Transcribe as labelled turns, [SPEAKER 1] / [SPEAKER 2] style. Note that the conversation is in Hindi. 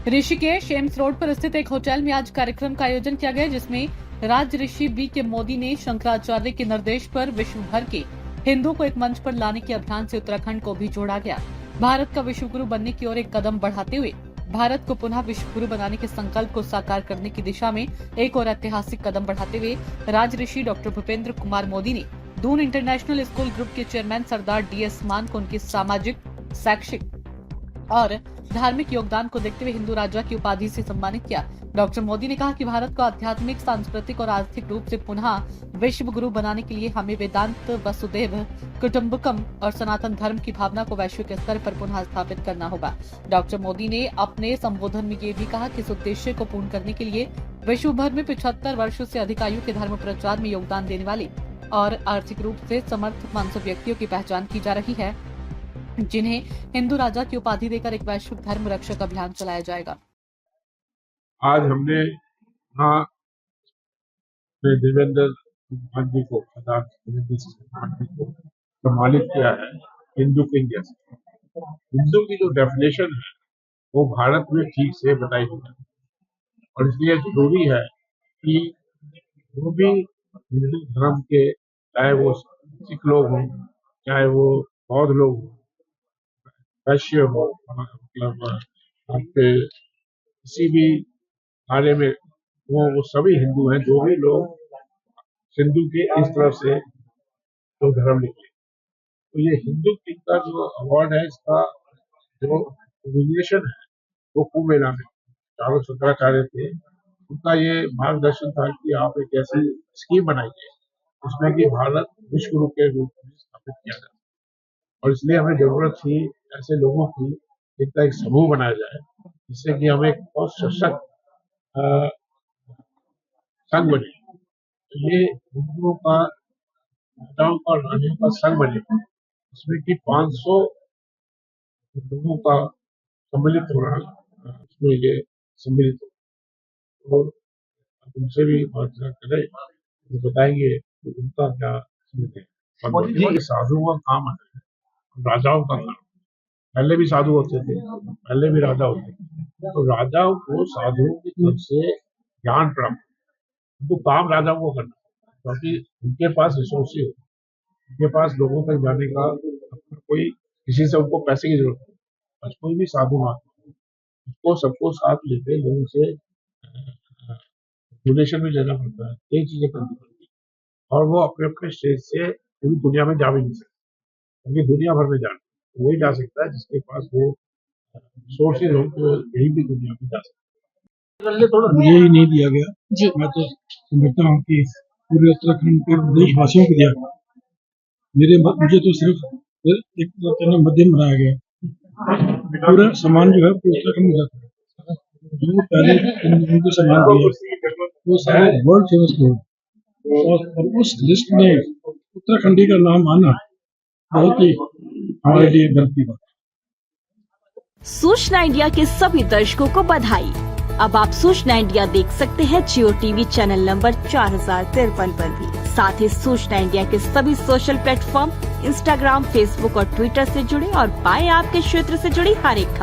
[SPEAKER 1] ऋषिकेश एम्स रोड पर स्थित एक होटल में आज कार्यक्रम का आयोजन किया गया, जिसमें राज ऋषि बी के मोदी ने शंकराचार्य के निर्देश पर विश्व भर के हिंदुओं को एक मंच पर लाने के अभियान से उत्तराखंड को भी जोड़ा गया। भारत का विश्व गुरु बनने की ओर एक कदम बढ़ाते हुए भारत को पुनः विश्व गुरु बनाने के संकल्प को साकार करने की दिशा में एक और ऐतिहासिक कदम बढ़ाते हुए राज ऋषि डॉक्टर भूपेंद्र कुमार मोदी ने दून इंटरनेशनल स्कूल ग्रुप के चेयरमैन सरदार DS मान को उनकी सामाजिक, शैक्षिक और धार्मिक योगदान को देखते हुए हिंदू राजा की उपाधि से सम्मानित किया। डॉक्टर मोदी ने कहा कि भारत को आध्यात्मिक, सांस्कृतिक और आर्थिक रूप से पुनः विश्व गुरु बनाने के लिए हमें वेदांत, वसुदेव कुटुंबकम और सनातन धर्म की भावना को वैश्विक स्तर पर पुनः स्थापित करना होगा। डॉक्टर मोदी ने अपने संबोधन में ये भी कहा कि इस उद्देश्य को पूर्ण करने के लिए विश्व भर में 75 वर्षों से अधिक आयु के धर्म प्रचार में योगदान देने वाले और आर्थिक रूप से समर्थ 500 व्यक्तियों की पहचान की जा रही है, जिन्हें हिंदू राजा की उपाधि देकर एक वैश्विक धर्म रक्षक अभियान चलाया जाएगा।
[SPEAKER 2] आज हमने यहाँ देवेंद्र गांधी को सम्मानित किया है हिंदू किंग जैसे। हिंदू की जो डेफिनेशन है वो भारत में ठीक से बताई हुई है और इसलिए जरूरी है कि जो भी हिंदू धर्म के, चाहे वो सिख लोग हों, चाहे वो बौद्ध लोग हों, वैश्य हो, मतलब आपके किसी भी कार्य में वो सभी हिंदू हैं। जो भी लोग सिंधु के इस तरफ से जो धर्म निकले, तो ये हिंदू किंग का जो अवार्ड है, इसका जो नॉमिनेशन है वो कुंभ मेला में चारों शंकराचार्य थे, उनका ये मार्गदर्शन था कि आप एक ऐसी स्कीम बनाइए उसमें कि भारत विश्व गुरु के रूप में स्थापित किया जाए। और इसलिए हमें जरूरत थी ऐसे लोगों की, एक समूह बनाया जाए जिससे कि हम एक बहुत सशक्त संघ बने। ये हिंदुओं का, राजाओं का, रानियों का संघ बने, इसमें कि 500 लोगों का सम्मिलित होना, इसमें ये सम्मिलित हो। तो उनसे भी बातचीत करें, वो बताएंगे तो उनका क्या समझते हैं। साधुओं का काम है, राजाओं का काम। पहले भी साधु होते थे, पहले भी राजा होते थे, तो राजाओं को साधुओं की तरफ से ज्ञान प्राप्त, तो काम राजाओं को करना, क्योंकि उनके पास रिसोर्सेज, उनके पास लोगों तक जाने का, कोई किसी से उनको पैसे की जरूरत है, बस कोई भी साधु आते उसको सबको साथ लेके लोगों से डोनेशन भी लेना पड़ता है, कई चीजें करनी पड़ती है, और वो अपने अपने स्टेज से पूरी दुनिया में जा भी नहीं सकते, क्योंकि दुनिया भर में जाना वही जा सकता है जिसके पास वो सोर्सेज हो, तो यही भी दुनिया में जा सकता है।
[SPEAKER 3] मुझे ही नहीं दिया गया जी, मैं तो समझता हूँ कि पूरे उत्तराखंड के देशवासियों को दिया गया। मुझे तो सिर्फ एक मध्यम बनाया गया। पूरा सामान जो है उत्तराखंड में जाता है। जो पहले उनको सामान दिया वो सारे वर्ल्ड फेमस लोग, और उस लिस्ट में उत्तराखंडी का नाम आना बहुत ही हमारे लिए गर्व की बात।
[SPEAKER 4] सूचना इंडिया के सभी दर्शकों को बधाई। अब आप सूचना इंडिया देख सकते हैं जियो TV चैनल नंबर 4053 पर भी। साथ ही सूचना इंडिया के सभी सोशल प्लेटफॉर्म, इंस्टाग्राम, फेसबुक और ट्विटर से जुड़े और पाएं आपके क्षेत्र से जुड़ी हर एक खबर।